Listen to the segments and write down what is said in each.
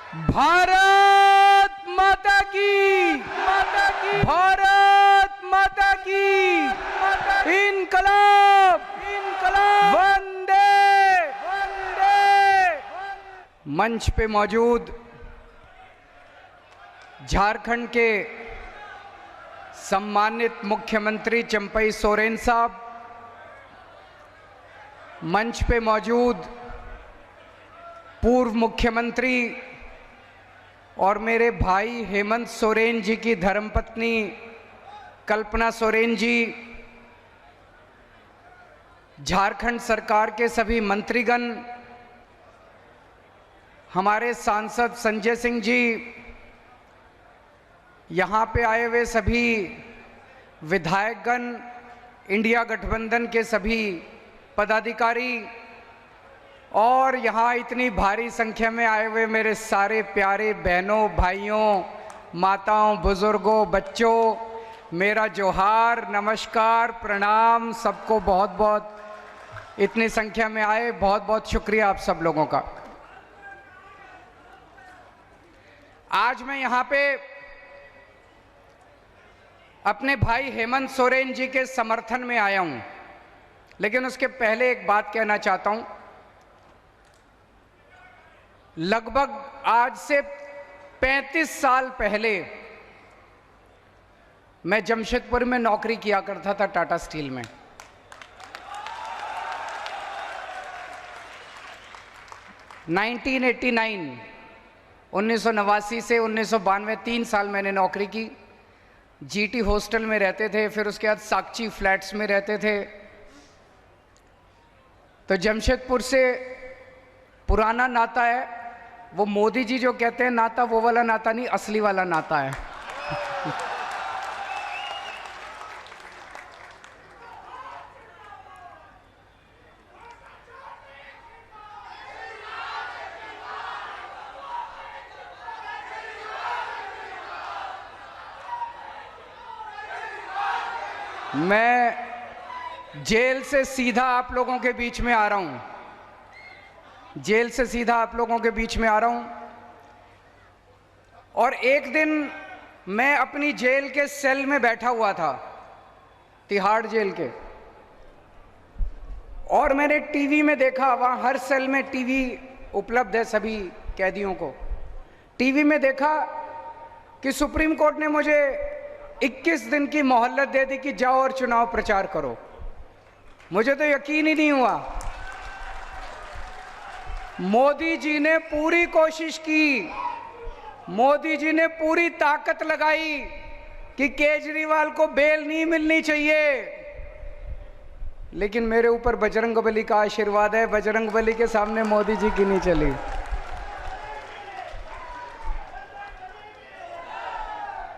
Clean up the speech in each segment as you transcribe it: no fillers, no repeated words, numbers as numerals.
भारत माता की, भारत माता की, इनकलाब, वंदे वंदे। मंच पे मौजूद झारखंड के सम्मानित मुख्यमंत्री चंपई सोरेन साहब, मंच पे मौजूद पूर्व मुख्यमंत्री और मेरे भाई हेमंत सोरेन जी की धर्मपत्नी कल्पना सोरेन जी, झारखंड सरकार के सभी मंत्रीगण, हमारे सांसद संजय सिंह जी, यहाँ पे आए हुए सभी विधायकगण, इंडिया गठबंधन के सभी पदाधिकारी और यहाँ इतनी भारी संख्या में आए हुए मेरे सारे प्यारे बहनों, भाइयों, माताओं, बुजुर्गों, बच्चों, मेरा जोहार, नमस्कार, प्रणाम। सबको बहुत बहुत, इतनी संख्या में आए, बहुत बहुत शुक्रिया आप सब लोगों का। आज मैं यहाँ पे अपने भाई हेमंत सोरेन जी के समर्थन में आया हूँ, लेकिन उसके पहले एक बात कहना चाहता हूँ। लगभग आज से 35 साल पहले मैं जमशेदपुर में नौकरी किया करता था टाटा स्टील में। (1989) 1989 से 1992 3 साल मैंने नौकरी की। जीटी हॉस्टल में रहते थे, फिर उसके बाद साक्षी फ्लैट्स में रहते थे। तो जमशेदपुर से पुराना नाता है, वो मोदी जी जो कहते हैं नाता, वो वाला नाता नहीं, असली वाला नाता है। मैं जेल से सीधा आप लोगों के बीच में आ रहा हूं, जेल से सीधा आप लोगों के बीच में आ रहा हूं। और एक दिन मैं अपनी जेल के सेल में बैठा हुआ था, तिहाड़ जेल के, और मैंने टीवी में देखा, वहां हर सेल में टीवी उपलब्ध है सभी कैदियों को। टीवी में देखा कि सुप्रीम कोर्ट ने मुझे 21 दिन की मोहलत दे दी कि जाओ और चुनाव प्रचार करो। मुझे तो यकीन ही नहीं हुआ। मोदी जी ने पूरी कोशिश की, मोदी जी ने पूरी ताकत लगाई कि केजरीवाल को बेल नहीं मिलनी चाहिए, लेकिन मेरे ऊपर बजरंगबली का आशीर्वाद है। बजरंगबली के सामने मोदी जी की नहीं चली।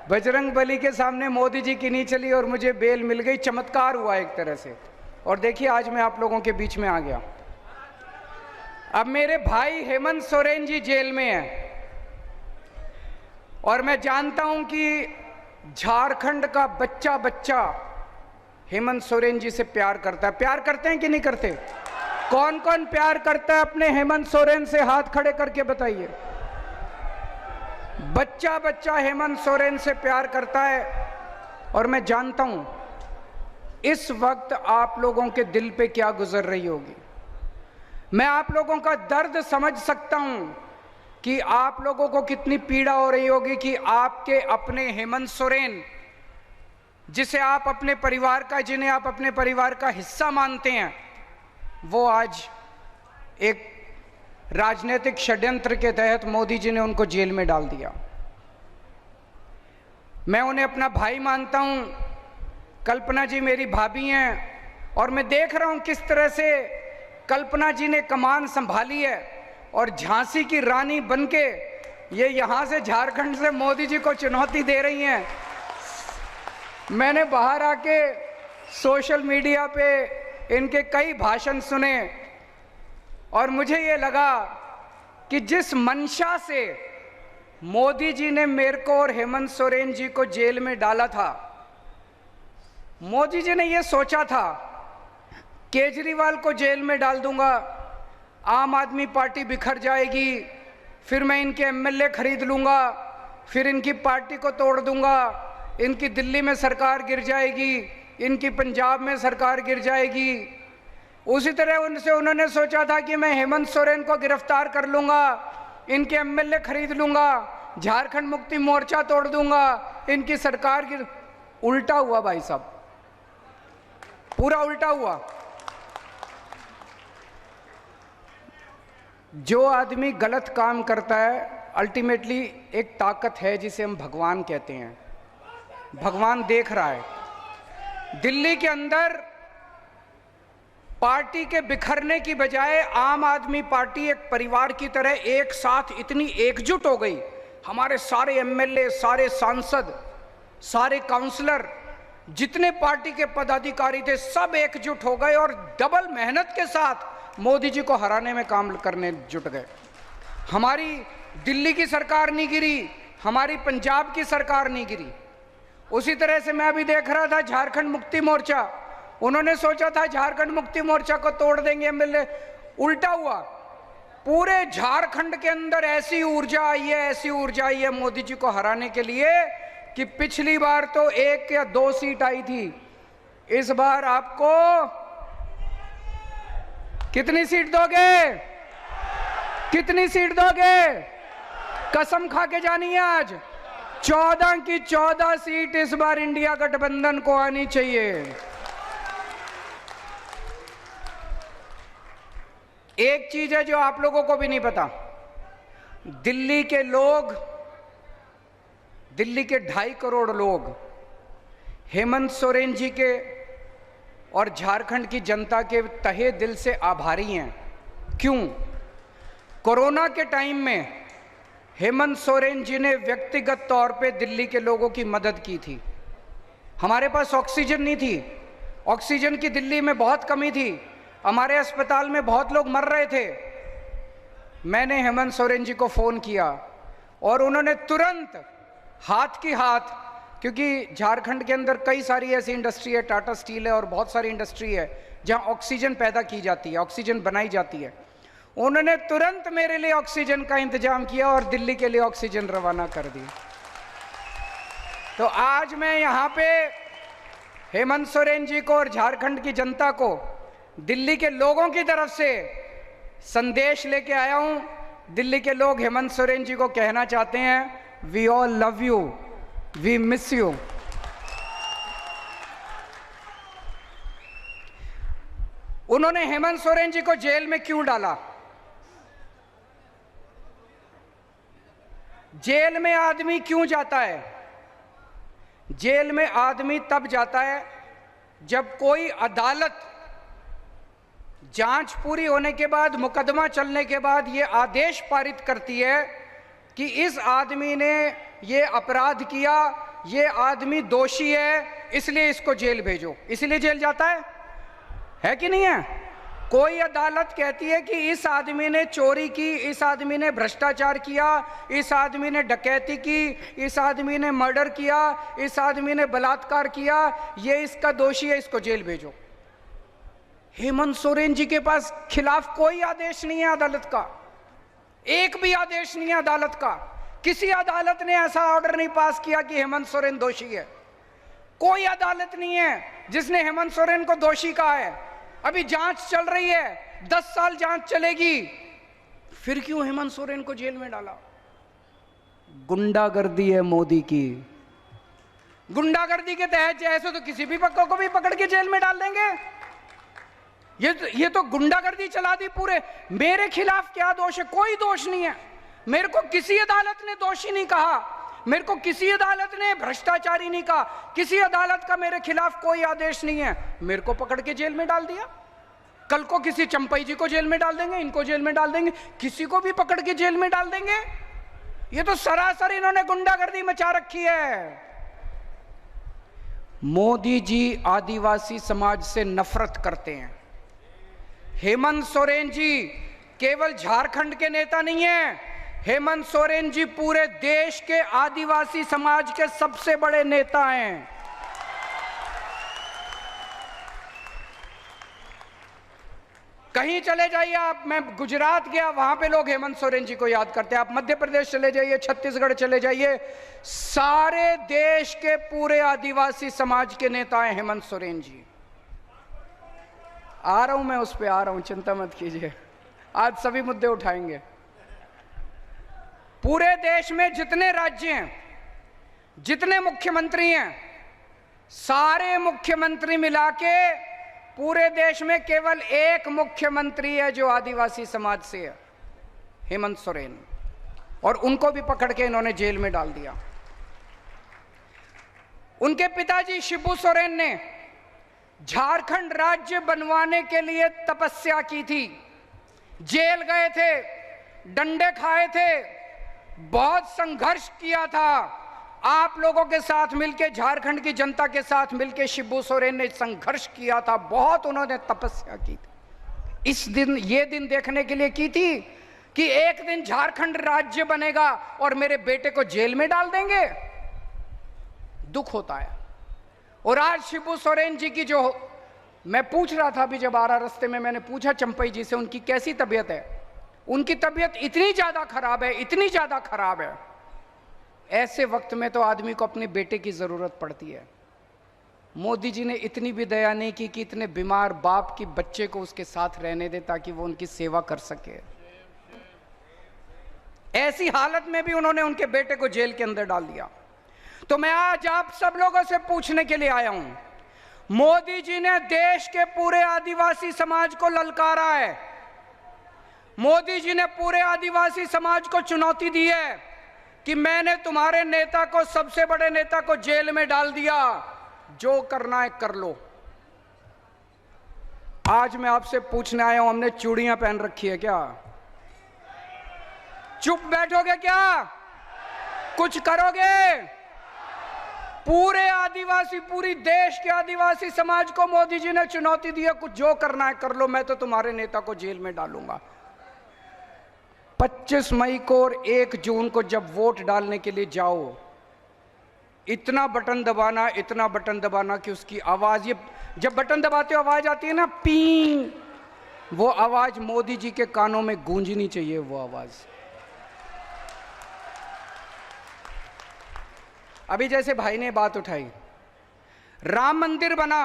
बजरंगबली के सामने मोदी जी की नहीं चली और मुझे बेल मिल गई। चमत्कार हुआ एक तरह से। और देखिए आज मैं आप लोगों के बीच में आ गया। अब मेरे भाई हेमंत सोरेन जी जेल में हैं और मैं जानता हूं कि झारखंड का बच्चा बच्चा हेमंत सोरेन जी से प्यार करता है। प्यार करते हैं कि नहीं करते? कौन कौन प्यार करता है अपने हेमंत सोरेन से? हाथ खड़े करके बताइए। बच्चा बच्चा हेमंत सोरेन से प्यार करता है। और मैं जानता हूं इस वक्त आप लोगों के दिल पे क्या गुजर रही होगी। मैं आप लोगों का दर्द समझ सकता हूं कि आप लोगों को कितनी पीड़ा हो रही होगी कि आपके अपने हेमंत सोरेन, जिसे आप अपने परिवार का, जिन्हें आप अपने परिवार का हिस्सा मानते हैं, वो आज एक राजनीतिक षड्यंत्र के तहत मोदी जी ने उनको जेल में डाल दिया। मैं उन्हें अपना भाई मानता हूं। कल्पना जी मेरी भाभी हैं और मैं देख रहा हूं किस तरह से कल्पना जी ने कमान संभाली है और झांसी की रानी बनके ये यहां से, झारखंड से मोदी जी को चुनौती दे रही हैं। मैंने बाहर आके सोशल मीडिया पे इनके कई भाषण सुने और मुझे ये लगा कि जिस मंशा से मोदी जी ने मेरे को और हेमंत सोरेन जी को जेल में डाला था, मोदी जी ने ये सोचा था केजरीवाल को जेल में डाल दूंगा, आम आदमी पार्टी बिखर जाएगी, फिर मैं इनके एमएलए खरीद लूँगा, फिर इनकी पार्टी को तोड़ दूँगा, इनकी दिल्ली में सरकार गिर जाएगी, इनकी पंजाब में सरकार गिर जाएगी। उसी तरह उनसे उन्होंने सोचा था कि मैं हेमंत सोरेन को गिरफ्तार कर लूँगा, इनके एमएलए खरीद लूँगा, झारखंड मुक्ति मोर्चा तोड़ दूँगा, इनकी सरकार गिर। उल्टा हुआ भाई साहब, पूरा उल्टा हुआ। जो आदमी गलत काम करता है, अल्टीमेटली एक ताकत है जिसे हम भगवान कहते हैं। भगवान देख रहा है। दिल्ली के अंदर पार्टी के बिखरने की बजाय आम आदमी पार्टी एक परिवार की तरह एक साथ इतनी एकजुट हो गई। हमारे सारे एमएलए, सारे सांसद, सारे काउंसलर, जितने पार्टी के पदाधिकारी थे, सब एकजुट हो गए और डबल मेहनत के साथ मोदी जी को हराने में काम करने जुट गए। हमारी दिल्ली की सरकार नहीं गिरी, हमारी पंजाब की सरकार नहीं गिरी। उसी तरह से मैं अभी देख रहा था झारखंड मुक्ति मोर्चा, उन्होंने सोचा था झारखंड मुक्ति मोर्चा को तोड़ देंगे एमएलए, उल्टा हुआ। पूरे झारखंड के अंदर ऐसी ऊर्जा आई है, ऐसी ऊर्जा आई है मोदी जी को हराने के लिए कि पिछली बार तो 1 या 2 सीट आई थी, इस बार आपको कितनी सीट दोगे? कितनी सीट दोगे? कसम खा के जानिए आज 14 की 14 सीट इस बार इंडिया गठबंधन को आनी चाहिए। एक चीज है जो आप लोगों को भी नहीं पता, दिल्ली के लोग, दिल्ली के 2.5 करोड़ लोग हेमंत सोरेन जी के और झारखंड की जनता के तहे दिल से आभारी हैं। क्यों? कोरोना के टाइम में हेमंत सोरेन जी ने व्यक्तिगत तौर पे दिल्ली के लोगों की मदद की थी। हमारे पास ऑक्सीजन नहीं थी, ऑक्सीजन की दिल्ली में बहुत कमी थी, हमारे अस्पताल में बहुत लोग मर रहे थे। मैंने हेमंत सोरेन जी को फ़ोन किया और उन्होंने तुरंत हाथ की हाथ, क्योंकि झारखंड के अंदर कई सारी ऐसी इंडस्ट्री है, टाटा स्टील है और बहुत सारी इंडस्ट्री है जहां ऑक्सीजन पैदा की जाती है, ऑक्सीजन बनाई जाती है। उन्होंने तुरंत मेरे लिए ऑक्सीजन का इंतजाम किया और दिल्ली के लिए ऑक्सीजन रवाना कर दी। तो आज मैं यहाँ पे हेमंत सोरेन जी को और झारखंड की जनता को, दिल्ली के लोगों की तरफ से संदेश लेके आया हूं। दिल्ली के लोग हेमंत सोरेन जी को कहना चाहते हैं, we all love you, we miss you. उन्होंने हेमंत सोरेन जी को जेल में क्यों डाला? जेल में आदमी क्यों जाता है? जेल में आदमी तब जाता है जब कोई अदालत जांच पूरी होने के बाद, मुकदमा चलने के बाद ये आदेश पारित करती है कि इस आदमी ने ये अपराध किया, ये आदमी दोषी है, इसलिए इसको जेल भेजो। इसलिए जेल जाता है कि नहीं है? कोई अदालत कहती है कि इस आदमी ने चोरी की, इस आदमी ने भ्रष्टाचार किया, इस आदमी ने डकैती की, इस आदमी ने मर्डर किया, इस आदमी ने बलात्कार किया, ये इसका दोषी है, इसको जेल भेजो। हेमंत सोरेन जी के पास खिलाफ कोई आदेश नहीं है अदालत का, एक भी आदेश नहीं है अदालत का। किसी अदालत ने ऐसा ऑर्डर नहीं पास किया कि हेमंत सोरेन दोषी है। कोई अदालत नहीं है जिसने हेमंत सोरेन को दोषी कहा है। अभी जांच चल रही है, 10 साल जांच चलेगी, फिर क्यों हेमंत सोरेन को जेल में डाला? गुंडागर्दी है मोदी की। गुंडागर्दी के तहत ऐसे तो किसी भी पक्का को भी पकड़ के जेल में डाल देंगे। ये तो गुंडागर्दी चला दी पूरे। मेरे खिलाफ क्या दोष है? कोई दोष नहीं है। मेरे को किसी अदालत ने दोषी नहीं कहा, मेरे को किसी अदालत ने भ्रष्टाचारी नहीं कहा, किसी अदालत का मेरे खिलाफ कोई आदेश नहीं है। मेरे को पकड़ के जेल में डाल दिया। कल को किसी चंपई जी को जेल में डाल देंगे, इनको जेल में डाल देंगे, किसी को भी पकड़ के जेल में डाल देंगे। ये तो सरासर इन्होंने गुंडागर्दी मचा रखी है। मोदी जी आदिवासी समाज से नफरत करते हैं। हेमंत सोरेन जी केवल झारखंड के नेता नहीं है, हेमंत सोरेन जी पूरे देश के आदिवासी समाज के सबसे बड़े नेता हैं। कहीं चले जाइए आप, मैं गुजरात गया, वहां पे लोग हेमंत सोरेन जी को याद करते हैं। आप मध्य प्रदेश चले जाइए, छत्तीसगढ़ चले जाइए, सारे देश के पूरे आदिवासी समाज के नेता हैं हेमंत सोरेन जी। आ रहा हूं मैं, उस पे आ रहा हूं, चिंता मत कीजिए, आज सभी मुद्दे उठाएंगे। पूरे देश में जितने राज्य हैं, जितने मुख्यमंत्री हैं, सारे मुख्यमंत्री मिला के पूरे देश में केवल एक मुख्यमंत्री है जो आदिवासी समाज से है, हेमंत सोरेन, और उनको भी पकड़ के इन्होंने जेल में डाल दिया। उनके पिताजी शिबू सोरेन ने झारखंड राज्य बनवाने के लिए तपस्या की थी, जेल गए थे, डंडे खाए थे, बहुत संघर्ष किया था। आप लोगों के साथ मिलकर, झारखंड की जनता के साथ मिलकर शिबू सोरेन ने संघर्ष किया था, बहुत उन्होंने तपस्या की थी। इस दिन, ये दिन देखने के लिए की थी कि एक दिन झारखंड राज्य बनेगा और मेरे बेटे को जेल में डाल देंगे। दुख होता है। और आज शिबू सोरेन जी की, जो मैं पूछ रहा था अभी जब आ रहा रास्ते में, मैंने पूछा चंपई जी से उनकी कैसी तबीयत है। उनकी तबीयत इतनी ज्यादा खराब है, इतनी ज्यादा खराब है। ऐसे वक्त में तो आदमी को अपने बेटे की जरूरत पड़ती है। मोदी जी ने इतनी भी दया नहीं की कि इतने बीमार बाप की बच्चे को उसके साथ रहने दे ताकि वो उनकी सेवा कर सके। ऐसी हालत में भी उन्होंने उनके बेटे को जेल के अंदर डाल दिया। तो मैं आज आप सब लोगों से पूछने के लिए आया हूं, मोदी जी ने देश के पूरे आदिवासी समाज को ललकारा है, मोदी जी ने पूरे आदिवासी समाज को चुनौती दी है कि मैंने तुम्हारे नेता को, सबसे बड़े नेता को जेल में डाल दिया, जो करना है कर लो। आज मैं आपसे पूछने आया हूं, हमने चूड़ियां पहन रखी है क्या? चुप बैठोगे क्या? कुछ करोगे? पूरे आदिवासी, पूरी देश के आदिवासी समाज को मोदी जी ने चुनौती दी है, कुछ जो करना है कर लो, मैं तो तुम्हारे नेता को जेल में डालूंगा। 25 मई को और 1 जून को जब वोट डालने के लिए जाओ, इतना बटन दबाना, इतना बटन दबाना कि उसकी आवाज, ये जब बटन दबाते हो आवाज आती है ना, पी, वो आवाज मोदी जी के कानों में गूंजनी चाहिए। वो आवाज अभी जैसे भाई ने बात उठाई, राम मंदिर बना,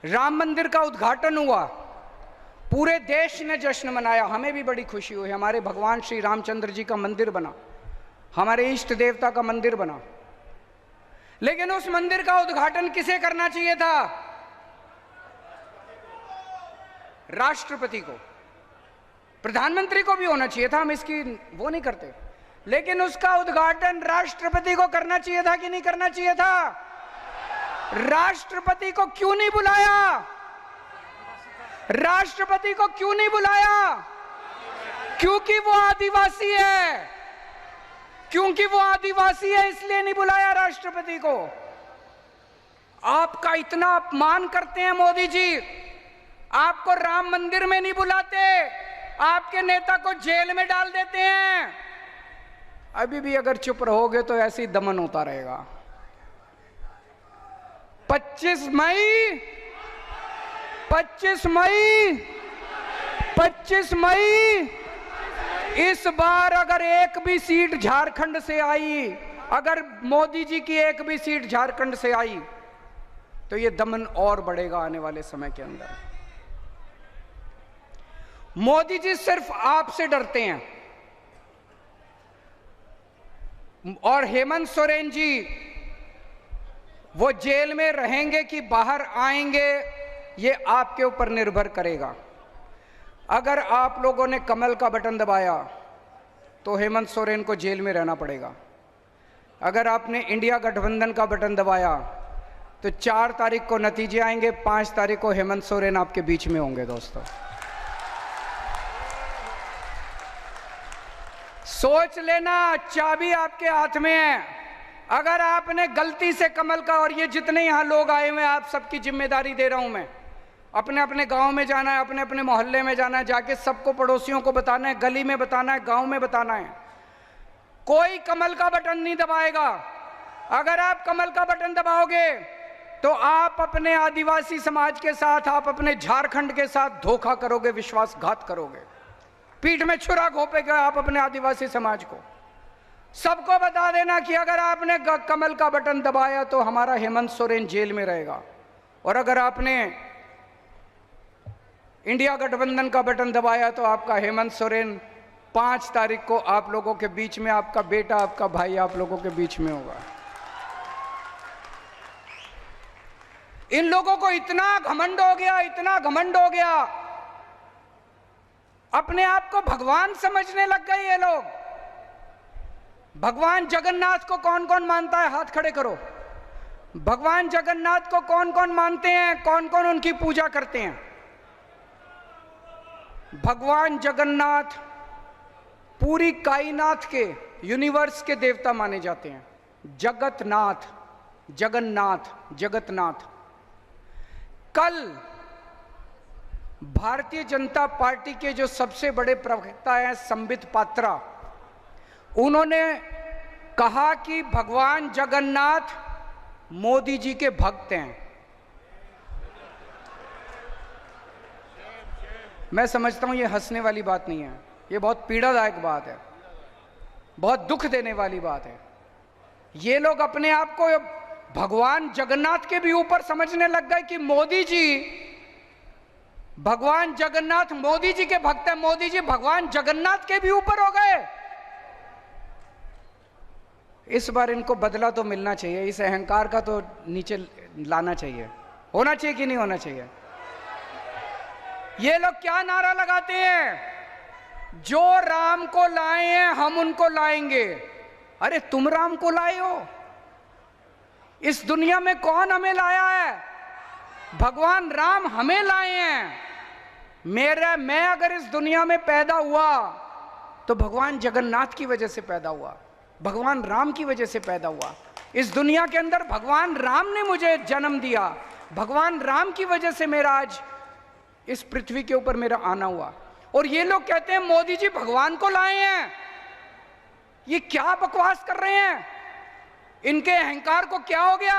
राम मंदिर का उद्घाटन हुआ, पूरे देश ने जश्न मनाया, हमें भी बड़ी खुशी हुई। हमारे भगवान श्री रामचंद्र जी का मंदिर बना, हमारे इष्ट देवता का मंदिर बना। लेकिन उस मंदिर का उद्घाटन किसे करना चाहिए था? राष्ट्रपति को, प्रधानमंत्री को भी होना चाहिए था, हम इसकी वो नहीं करते, लेकिन उसका उद्घाटन राष्ट्रपति को करना चाहिए था कि नहीं करना चाहिए था? राष्ट्रपति को क्यों नहीं बुलाया? राष्ट्रपति को क्यों नहीं बुलाया? क्योंकि वो आदिवासी है, क्योंकि वो आदिवासी है, इसलिए नहीं बुलाया राष्ट्रपति को। आपका इतना अपमान करते हैं मोदी जी, आपको राम मंदिर में नहीं बुलाते, आपके नेता को जेल में डाल देते हैं। अभी भी अगर चुप रहोगे तो ऐसे ही दमन होता रहेगा। 25 मई 25 मई इस बार अगर एक भी सीट झारखंड से आई, अगर मोदी जी की एक भी सीट झारखंड से आई, तो ये दमन और बढ़ेगा आने वाले समय के अंदर। मोदी जी सिर्फ आपसे डरते हैं, और हेमंत सोरेन जी वो जेल में रहेंगे कि बाहर आएंगे, ये आपके ऊपर निर्भर करेगा। अगर आप लोगों ने कमल का बटन दबाया तो हेमंत सोरेन को जेल में रहना पड़ेगा। अगर आपने इंडिया गठबंधन का बटन दबाया तो 4 तारीख को नतीजे आएंगे, 5 तारीख को हेमंत सोरेन आपके बीच में होंगे। दोस्तों, सोच लेना, चाबी आपके हाथ में है। अगर आपने गलती से कमल का, और ये जितने यहां लोग आए हुए हैं, आप सबकी जिम्मेदारी दे रहा हूं मैं, अपने अपने गांव में जाना है, अपने अपने मोहल्ले में जाना है, जाके सबको, पड़ोसियों को बताना है, गली में बताना है, गांव में बताना है। कोई कमल का बटन नहीं दबाएगा। अगर आप कमल का बटन दबाओगे तो आप अपने आदिवासी समाज के साथ, आप अपने झारखंड के साथ धोखा करोगे, विश्वासघात करोगे, पीठ में छुरा घोंपेगे आप अपने आदिवासी समाज को। सबको बता देना कि अगर आपने कमल का बटन दबाया तो हमारा हेमंत सोरेन जेल में रहेगा, और अगर आपने इंडिया गठबंधन का बटन दबाया तो आपका हेमंत सोरेन 5 तारीख को आप लोगों के बीच में, आपका बेटा, आपका भाई आप लोगों के बीच में होगा। इन लोगों को इतना घमंड हो गया, इतना घमंड हो गया, अपने आप को भगवान समझने लग गए ये लोग। भगवान जगन्नाथ को कौन कौन मानता है? हाथ खड़े करो। भगवान जगन्नाथ को कौन कौन मानते हैं? कौन कौन उनकी पूजा करते हैं? भगवान जगन्नाथ पूरी कायनात के, यूनिवर्स के देवता माने जाते हैं। जगतनाथ, जगन्नाथ, जगतनाथ। कल भारतीय जनता पार्टी के जो सबसे बड़े प्रवक्ता हैं संबित पात्रा, उन्होंने कहा कि भगवान जगन्नाथ मोदी जी के भक्त हैं। मैं समझता हूं ये हंसने वाली बात नहीं है, ये बहुत पीड़ादायक बात है, बहुत दुख देने वाली बात है। ये लोग अपने आप को भगवान जगन्नाथ के भी ऊपर समझने लग गए कि मोदी जी, भगवान जगन्नाथ मोदी जी के भक्त हैं, मोदी जी भगवान जगन्नाथ के भी ऊपर हो गए। इस बार इनको बदला तो मिलना चाहिए, इस अहंकार का तो नीचे लाना चाहिए। होना चाहिए कि नहीं होना चाहिए? ये लोग क्या नारा लगाते हैं? जो राम को लाए हैं हम उनको लाएंगे। अरे तुम राम को लाए हो? इस दुनिया में कौन हमें लाया है? भगवान राम हमें लाए हैं। मैं अगर इस दुनिया में पैदा हुआ तो भगवान जगन्नाथ की वजह से पैदा हुआ, भगवान राम की वजह से पैदा हुआ। इस दुनिया के अंदर भगवान राम ने मुझे जन्म दिया, भगवान राम की वजह से मेरा आज इस पृथ्वी के ऊपर मेरा आना हुआ। और ये लोग कहते हैं मोदी जी भगवान को लाए हैं। ये क्या बकवास कर रहे हैं? इनके अहंकार को क्या हो गया?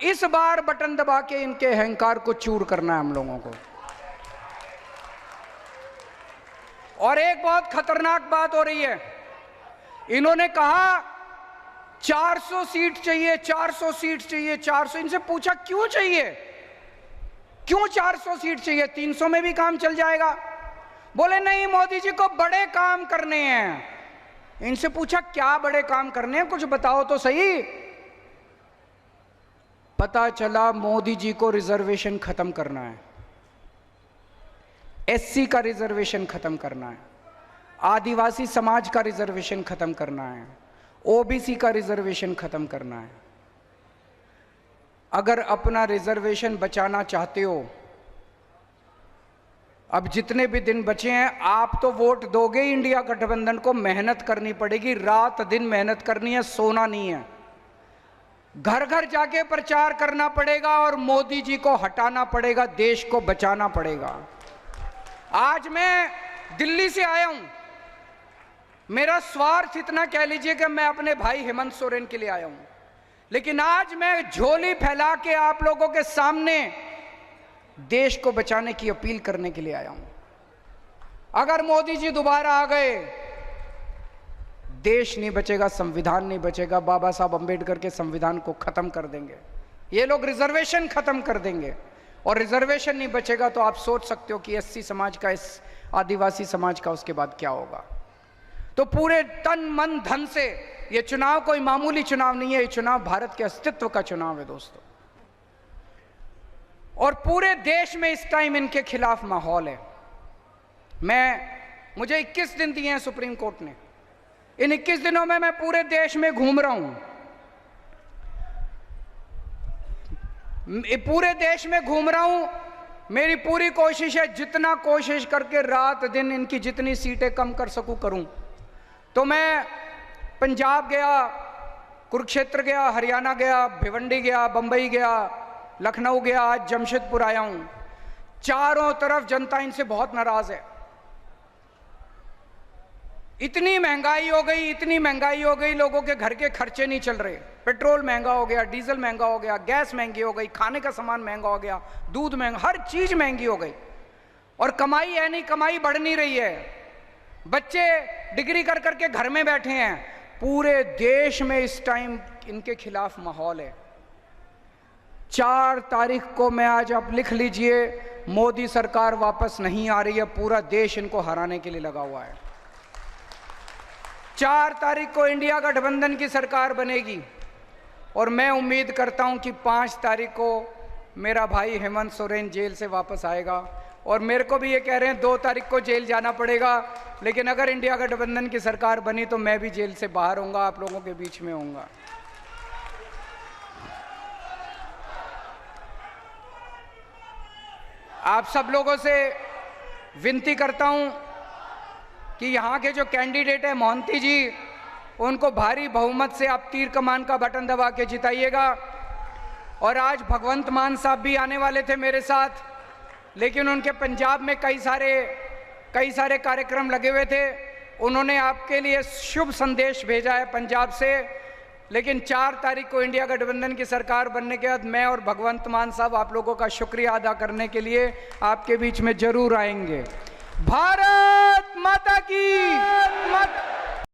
इस बार बटन दबा के इनके अहंकार को चूर करना है हम लोगों को। और एक बहुत खतरनाक बात हो रही है, इन्होंने कहा 400 सीट चाहिए, 400 सीट चाहिए, 400। इनसे पूछा क्यों चाहिए, क्यों 400 सीट चाहिए? 300 में भी काम चल जाएगा। बोले नहीं, मोदी जी को बड़े काम करने हैं। इनसे पूछा क्या बड़े काम करने हैं, कुछ बताओ तो सही। पता चला मोदी जी को रिजर्वेशन खत्म करना है, एससी का रिजर्वेशन खत्म करना है, आदिवासी समाज का रिजर्वेशन खत्म करना है, ओबीसी का रिजर्वेशन खत्म करना है। अगर अपना रिजर्वेशन बचाना चाहते हो, अब जितने भी दिन बचे हैं आप तो वोट दोगे इंडिया गठबंधन को। मेहनत करनी पड़ेगी, रात दिन मेहनत करनी है, सोना नहीं है। घर घर जाके प्रचार करना पड़ेगा और मोदी जी को हटाना पड़ेगा, देश को बचाना पड़ेगा। आज मैं दिल्ली से आया हूं, मेरा स्वार्थ इतना कह लीजिए कि मैं अपने भाई हेमंत सोरेन के लिए आया हूं, लेकिन आज मैं झोली फैला के आप लोगों के सामने देश को बचाने की अपील करने के लिए आया हूं। अगर मोदी जी दोबारा आ गए, देश नहीं बचेगा, संविधान नहीं बचेगा। बाबा साहब अंबेडकर के संविधान को खत्म कर देंगे ये लोग, रिजर्वेशन खत्म कर देंगे। और रिजर्वेशन नहीं बचेगा तो आप सोच सकते हो कि एससी समाज का, इस आदिवासी समाज का उसके बाद क्या होगा। तो पूरे तन मन धन से, ये चुनाव कोई मामूली चुनाव नहीं है, ये चुनाव भारत के अस्तित्व का चुनाव है दोस्तों। और पूरे देश में इस टाइम इनके खिलाफ माहौल है। मुझे 21 दिन दिए हैं सुप्रीम कोर्ट ने। इन 21 दिनों में मैं पूरे देश में घूम रहा हूं, पूरे देश में घूम रहा हूं। मेरी पूरी कोशिश है, जितना कोशिश करके रात दिन इनकी जितनी सीटें कम कर सकूं करूं। तो मैं पंजाब गया, कुरुक्षेत्र गया, हरियाणा गया, भिवंडी गया, बंबई गया, लखनऊ गया, आज जमशेदपुर आया हूं। चारों तरफ जनता इनसे बहुत नाराज है। इतनी महंगाई हो गई, इतनी महंगाई हो गई, लोगों के घर के खर्चे नहीं चल रहे। पेट्रोल महंगा हो गया, डीजल महंगा हो गया, गैस महंगी हो गई, खाने का सामान महंगा हो गया, दूध महंगा, हर चीज महंगी हो गई। और कमाई है नहीं, कमाई बढ़ नहीं रही है। बच्चे डिग्री कर करके घर में बैठे हैं। पूरे देश में इस टाइम इनके खिलाफ माहौल है। 4 तारीख को, मैं आज आप लिख लीजिए, मोदी सरकार वापस नहीं आ रही है। पूरा देश इनको हराने के लिए लगा हुआ है। 4 तारीख को इंडिया गठबंधन की सरकार बनेगी और मैं उम्मीद करता हूं कि 5 तारीख को मेरा भाई हेमंत सोरेन जेल से वापस आएगा। और मेरे को भी ये कह रहे हैं 2 तारीख को जेल जाना पड़ेगा, लेकिन अगर इंडिया गठबंधन की सरकार बनी तो मैं भी जेल से बाहर होऊंगा, आप लोगों के बीच में होऊंगा। आप सब लोगों से विनती करता हूं कि यहाँ के जो कैंडिडेट है मोहंती जी, उनको भारी बहुमत से आप तीर कमान का बटन दबा के जिताइएगा। और आज भगवंत मान साहब भी आने वाले थे मेरे साथ, लेकिन उनके पंजाब में कई सारे कार्यक्रम लगे हुए थे। उन्होंने आपके लिए शुभ संदेश भेजा है पंजाब से। लेकिन 4 तारीख को इंडिया गठबंधन की सरकार बनने के बाद मैं और भगवंत मान साहब आप लोगों का शुक्रिया अदा करने के लिए आपके बीच में जरूर आएंगे। भारत माता की